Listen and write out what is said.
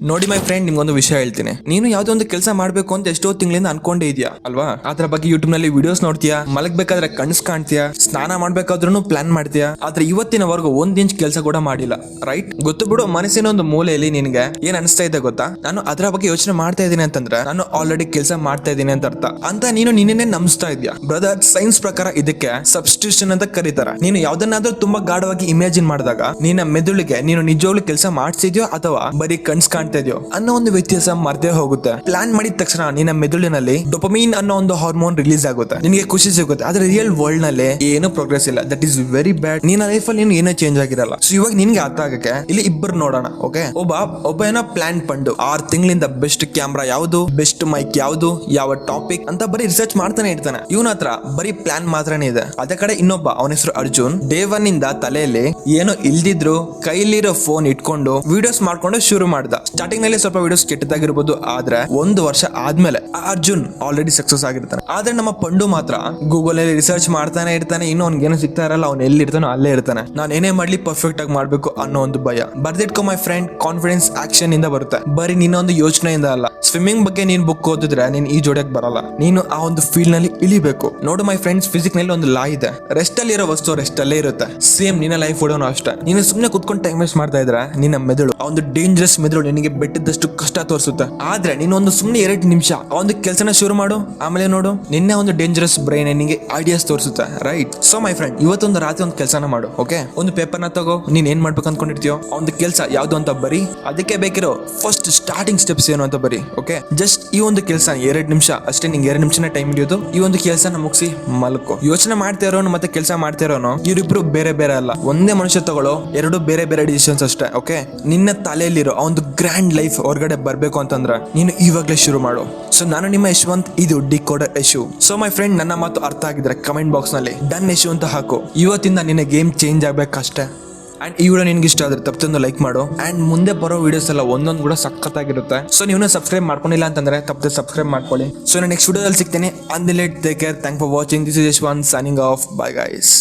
ನೋಡಿ my friend, ನಿಮ್ಗೊಂದು ವಿಷಯ ಹೇಳ್ತೀನಿ. ನೀನು ಯಾವ್ದೋ ಒಂದು ಕೆಲಸ ಮಾಡ್ಬೇಕು ಅಂತ ಎಷ್ಟೋ ತಿಂಗಳಿಂದ ಅನ್ಕೊಂಡೇ ಇದೆಯಾ ಅಲ್ವಾ? ಅದ್ರ ಬಗ್ಗೆ ಯೂಟ್ಯೂಬ್ ನಲ್ಲಿ ವಿಡಿಯೋಸ್ ನೋಡ್ತೀಯಾ, ಮಲಗ್ಬೇಕಾದ್ರೆ ಕಣ್ಸ್ ಕಾಣ್ತೀಯಾ, ಸ್ನಾನ ಮಾಡ್ಬೇಕಾದ್ರೂ ಪ್ಲಾನ್ ಮಾಡ್ತೀಯಾ. ಆದ್ರೆ ಇವತ್ತಿನವರೆಗೂ ಒಂದ್ ಇಂಚ್ ಕೆಲಸ ಕೂಡ ಮಾಡಿಲ್ಲ, ರೈಟ್? ಗೊತ್ತು ಬಿಡು, ಮನಸ್ಸಿನ ಒಂದು ಮೂಲೆಯಲ್ಲಿ ನಿನ್ಗೆ ಏನ್ ಅನಿಸ್ತಾ ಇದೆ ಗೊತ್ತಾ? ನಾನು ಅದ್ರ ಬಗ್ಗೆ ಯೋಚನೆ ಮಾಡ್ತಾ ಇದ್ದೀನಿ ಅಂತಂದ್ರೆ ನಾನು ಆಲ್ರೆಡಿ ಕೆಲಸ ಮಾಡ್ತಾ ಇದ್ದೀನಿ ಅಂತ ಅರ್ಥ ಅಂತ ನೀನು ನಿನ್ನೆ ನಂಬಿಸ್ತಾ ಇದೆಯಾ. ಬ್ರದರ್, ಸೈನ್ಸ್ ಪ್ರಕಾರ ಇದಕ್ಕೆ ಸಬ್ಸ್ಟಿಟ್ಯೂಷನ್ ಅಂತ ಕರೀತಾರೆ. ನೀನು ಯಾವ್ದನ್ನಾದ್ರೂ ತುಂಬಾ ಗಾಢವಾಗಿ ಇಮ್ಯಾಜಿನ್ ಮಾಡಿದಾಗ ನಿನ್ನ ಮೆದುಳಿಗೆ ನೀನು ನಿಜವಾಗ್ಲೂ ಕೆಲಸ ಮಾಡ್ತಿದ್ಯೋ ಅಥವಾ ಬರೀ ಕಣ್ಸ್ ಕಾಣ್ತಾ ಇದೆಯೋ ಅನ್ನೋ ಒಂದು ವ್ಯತ್ಯಾಸ ಮರ್ದೇ ಹೋಗುತ್ತೆ. ಪ್ಲಾನ್ ಮಾಡಿದ ತಕ್ಷಣ ನಿನ್ನ ಮೆದುಳಿನಲ್ಲಿ ಡೋಪಮೀನ್ ಅನ್ನೋ ಒಂದು ಹಾರ್ಮೋನ್ ರಿಲೀಸ್ ಆಗುತ್ತೆ, ನಿನಗೆ ಖುಷಿ ಸಿಗುತ್ತೆ. ಆದ್ರೆ ರಿಯಲ್ ವರ್ಲ್ಡ್ ನಲ್ಲಿ ಏನು ಪ್ರೋಗ್ರೆಸ್ ಇಲ್ಲ. That is very bad. ನಿನ್ನ ಲೈಫ್ ಅಲ್ಲಿ ನೀನು ಏನೋ ಚೇಂಜ್ ಆಗಿರಲ್ಲ. ಸೊ ಇವಾಗ ನಿನ್ಗೆ ಅರ್ಥ ಆಗಕ್ಕೆ ಇಲ್ಲಿ ಇಬ್ಬರು ನೋಡೋಣ. ಓಕೆ, ಒಬ್ಬ ಏನೋ ಪ್ಲಾನ್ ಪಂಡು 6 ತಿಂಗಳಿಂದ ಬೆಸ್ಟ್ ಕ್ಯಾಮ್ರಾ ಯಾವ್ದು, ಬೆಸ್ಟ್ ಮೈಕ್ ಯಾವ್ದು, ಯಾವ ಟಾಪಿಕ್ ಅಂತ ಬರೀ ರಿಸರ್ಚ್ ಮಾಡ್ತಾನೆ ಇರ್ತಾನೆ. ಇವನ ಹತ್ರ ಬರೀ ಪ್ಲಾನ್ ಮಾತ್ರನೇ ಇದೆ. ಅದೇ ಕಡೆ ಇನ್ನೊಬ್ಬ, ಅವನ ಹೆಸರು ಅರ್ಜುನ್, ಡೇ 1 ಇಂದ ತಲೆಯಲ್ಲಿ ಏನೋ ಇಲ್ದಿದ್ರು ಕೈಲಿರೋ ಫೋನ್ ಇಟ್ಕೊಂಡು ವಿಡಿಯೋಸ್ ಮಾಡ್ಕೊಂಡು ಶುರು ಮಾಡ್ದ. ಸ್ಟಾರ್ಟಿಂಗ್ ನಲ್ಲಿ ಸ್ವಲ್ಪ ವಿಡಿಯೋಸ್ ಕೆಟ್ಟದಾಗಿರ್ಬೋದು, ಆದ್ರೆ 1 ವರ್ಷ ಆದ್ಮೇಲೆ ಅರ್ಜುನ್ ಆಲ್ರೆಡಿ ಸಕ್ಸಸ್ ಆಗಿರ್ತಾನೆ. ಆದ್ರೆ ನಮ್ಮ ಪಂಡು ಮಾತ್ರ ಗೂಗಲ್ ಅಲ್ಲಿ ರಿಸರ್ಚ್ ಮಾಡ್ತಾನೆ ಇರ್ತಾನೆ. ಇನ್ನು ಅವ್ನಿಗೇನು ಸಿಗ್ತಾ ಇರಲ್ಲ, ಅವ್ನು ಎಲ್ಲಿ ಇರ್ತಾನೋ ಅಲ್ಲೇ ಇರ್ತಾನೆ. ನಾನು ಏನೇ ಮಾಡ್ಲಿ ಪರ್ಫೆಕ್ಟ್ ಆಗಿ ಮಾಡ್ಬೇಕು ಅನ್ನೋ ಒಂದು ಭಯ. ಬರ್ದಿಟ್ಕೊ ಮೈ ಫ್ರೆಂಡ್, ಕಾನ್ಫಿಡೆನ್ಸ್ ಆಕ್ಷನ್ ಇಂದ ಬರುತ್ತೆ, ಬರೀ ನಿನ್ನ ಒಂದು ಯೋಚನೆಯಿಂದ ಅಲ್ಲ. ಸ್ವಿಮ್ಮಿಂಗ್ ಬಗ್ಗೆ ನೀನ್ ಬುಕ್ ಓದಿದ್ರೆ ನೀನ್ ಈ ಜೋಡಿಯಕ್ ಬರಲ್ಲ, ನೀನು ಆ ಒಂದು ಫೀಲ್ಡ್ ನಲ್ಲಿ ಇಳಿಬೇಕು. ನೋಡು ಮೈ ಫ್ರೆಂಡ್ಸ್, ಫಿಸಿಕ್ಸ್ ನಲ್ಲಿ ಒಂದು ಲಾ ಇದೆ, ರೆಸ್ಟ್ ಅಲ್ಲಿ ಇರೋ ವಸ್ತು ರೆಸ್ಟ್ ಅಲ್ಲೇ ಇರುತ್ತೆ. ಸೇಮ್ ನಿನ್ನ ಲೈಫ್ ಓಡೋನು ಅಷ್ಟೇ. ನೀನು ಸುಮ್ಮನೆ ಕುತ್ಕೊಂಡು ಟೈಮ್ ವೇಸ್ಟ್ ಮಾಡ್ತಾ ಇದ್ರೆ ನಿನ್ನ ಮೆದುಳು, ಆ ಒಂದು ಡೇಂಜರಸ್ ಮೆದುಳು ನಿನಗೆ ಬೆಟ್ಟದಷ್ಟು ಕಷ್ಟ ತೋರಿಸುತ್ತೆ. ಆದ್ರೆ ನೀನು ಒಂದು ಸುಮ್ಮನೆ 2 ನಿಮಿಷ ಆ ಒಂದು ಕೆಲಸನ ಶುರು ಮಾಡು, ಆಮೇಲೆ ನೋಡು ನಿನ್ನೆ ಒಂದು ಡೇಂಜರಸ್ ಬ್ರೈನ್ ನಿನಗೆ ಐಡಿಯಾಸ್ ತೋರಿಸುತ್ತೆ, ರೈಟ್? ಸೊ ಮೈ ಫ್ರೆಂಡ್, ಇವತ್ತೊಂದು ರಾತ್ರಿ ಒಂದು ಕೆಲಸನ ಮಾಡು. ಓಕೆ, ಒಂದು ಪೇಪರ್ನ ತಗೋ, ನೀನ್ ಏನ್ ಮಾಡ್ಬೇಕು ಅನ್ಕೊಂಡಿರ್ತೀಯೋ ಆ ಒಂದು ಕೆಲಸ ಯಾವ್ದು ಅಂತ ಬರೀ. ಅದಕ್ಕೆ ಬೇಕಿರೋ ಫಸ್ಟ್ ಸ್ಟಾರ್ಟಿಂಗ್ ಸ್ಟೆಪ್ಸ್ ಏನು ಅಂತ ಬರೀ. ಓಕೆ, ಜಸ್ಟ್ ಈ ಒಂದು ಕೆಲಸ 2 ನಿಮಿಷ ಅಷ್ಟೇ, ನಿಂಗೆ 2 ನಿಮಿಷನೇ ಟೈಮ್ ಹಿಡಿಯೋದು. ಈ ಒಂದು ಕೆಲಸನ ಮುಗಿಸಿ ಮಲ್ಕೋ. ಯೋಚನೆ ಮಾಡ್ತಾ ಇರೋನು ಮತ್ತೆ ಕೆಲಸ ಮಾಡ್ತಾ ಇರೋನು ಇವರಿಬ್ರು ಬೇರೆ ಬೇರೆ ಅಲ್ಲ, ಒಂದೇ ಮನುಷ್ಯ ತಗೊಳ್ಳೋ 2 ಬೇರೆ ಬೇರೆ ಡಿಸಿಷನ್ಸ್ ಅಷ್ಟೇ. ಓಕೆ, ನಿನ್ನ ತಲೆಯಲ್ಲಿರೋ ಆ ಒಂದು ಗ್ರ್ಯಾಂಡ್ ಲೈಫ್ ಹೊರಗಡೆ ಬರ್ಬೇಕು ಅಂತಂದ್ರೆ ನೀನು ಇವಾಗಲೇ ಶುರು ಮಾಡು. ಸೊ ನಾನು ನಿಮ್ಮ ಯಶವಂತ್, ಇದು decoder Yashu. So my friend, ನನ್ನ ಮಾತು ಅರ್ಥ ಆಗಿದ್ರೆ ಕಮೆಂಟ್ ಬಾಕ್ಸ್ ನಲ್ಲಿ ಡನ್ ಯಶು ಅಂತ ಹಾಕು. ಇವತ್ತಿಂದ ನಿನ್ನ ಗೇಮ್ ಚೇಂಜ್ ಆಗ್ಬೇಕಷ್ಟೇ. ಅಂಡ್ ಈ ವಿಡಿಯೋ ನಿನ್ಗೆ ಇಷ್ಟ ಆದ್ರೆ ತಪ್ಪದೊಂದು ಲೈಕ್ ಮಾಡು. ಅಂಡ್ ಮುಂದೆ ಬರೋ ವಿಡಿಯೋಸ್ ಎಲ್ಲ ಒಂದೊಂದು ಕೂಡ ಸಖತ್ತಾಗಿರುತ್ತೆ. ಸೊ ನೀವು ಸಬ್ಸ್ಕ್ರೈಬ್ ಮಾಡ್ಕೊಂಡಿಲ್ಲ ಅಂತಂದ್ರೆ ತಪ್ಪದೆ ಸಬ್ಸ್ಕ್ರೈಬ್ ಮಾಡ್ಕೊಳ್ಳಿ. ಸೊ ನಾನು ನೆಕ್ಸ್ಟ್ ವಿಡಿಯೋದಲ್ಲಿ ಸಿಗ್ತೇನೆ. Until it, take care, thank for watching. This is Yashwant signing off. Bye guys.